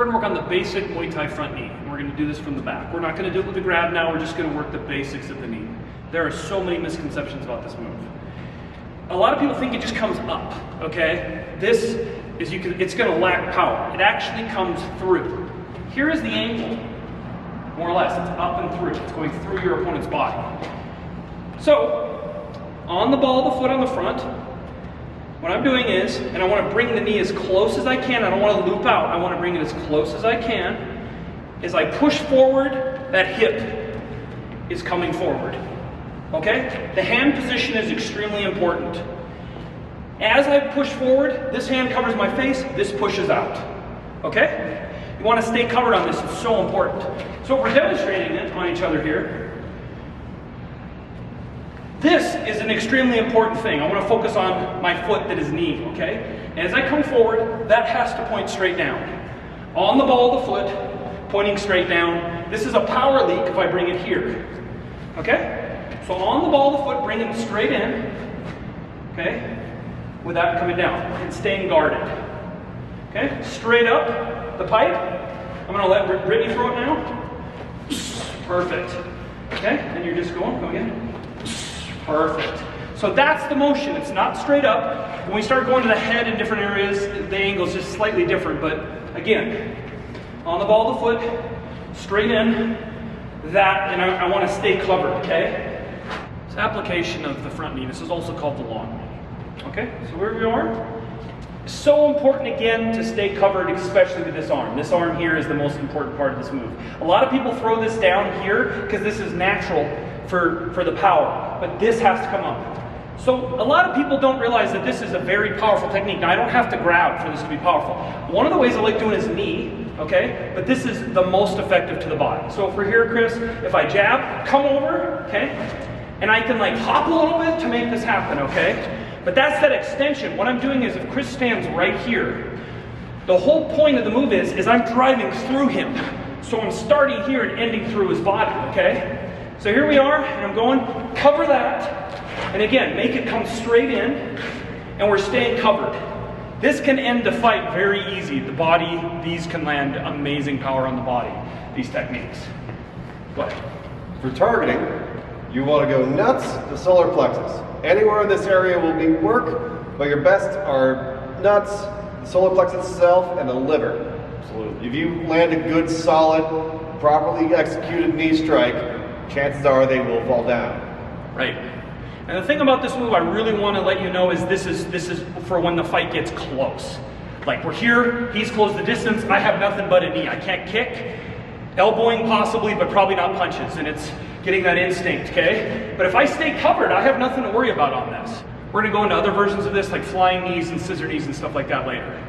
we're gonna work on the basic Muay Thai front knee. And we're gonna do this from the back. We're not gonna do it with the grab now, we're just gonna work the basics of the knee. There are so many misconceptions about this move. A lot of people think it just comes up, okay? This is, it's gonna lack power. It actually comes through. Here is the angle, more or less. It's up and through. It's going through your opponent's body. So, on the ball of the foot on the front, what I'm doing is, and I want to bring the knee as close as I can. I don't want to loop out. I want to bring it as close as I can. As I push forward, that hip is coming forward. Okay? The hand position is extremely important. As I push forward, this hand covers my face, this pushes out. Okay? You want to stay covered on this. It's so important. So we're demonstrating it on each other here. This is an extremely important thing. I want to focus on my foot that is knee, okay? And as I come forward, that has to point straight down. On the ball of the foot, pointing straight down. This is a power leak if I bring it here. Okay? So on the ball of the foot, bringing it straight in, okay? With that coming down and staying guarded. Okay? Straight up the pipe. I'm going to let Brittany throw it now. Perfect. Okay? And you're just going, go again. Perfect. So that's the motion. It's not straight up. When we start going to the head in different areas, the angle is just slightly different. But again, on the ball of the foot, straight in, that, and I want to stay covered, okay? It's application of the front knee. This is also called the long knee. Okay, so where we are. So important again to stay covered, especially with this arm. This arm here is the most important part of this move. A lot of people throw this down here because this is natural for the power, but this has to come up. So a lot of people don't realize that this is a very powerful technique. Now I don't have to grab for this to be powerful. One of the ways I like doing is knee, okay? But this is the most effective to the body. So if we're here, Chris, if I jab, come over, okay? And I can like hop a little bit to make this happen, okay? But that's that extension. What I'm doing is if Chris stands right here, the whole point of the move is I'm driving through him. So I'm starting here and ending through his body, okay? So here we are, and I'm going, cover that, and again, make it come straight in, and we're staying covered. This can end the fight very easy. The body, these can land amazing power on the body, these techniques. Go ahead. For targeting, you want to go nuts to solar plexus. Anywhere in this area will be work, but your best are nuts, the solar plexus itself, and the liver. Absolutely. If you land a good, solid, properly executed knee strike, chances are they will fall down. Right. And the thing about this move I really want to let you know is this is for when the fight gets close. Like we're here, he's closed the distance, I have nothing but a knee. I can't kick, elbowing possibly, but probably not punches, and it's getting that instinct, okay? But if I stay covered, I have nothing to worry about on this. We're gonna go into other versions of this, like flying knees and scissor knees and stuff like that later.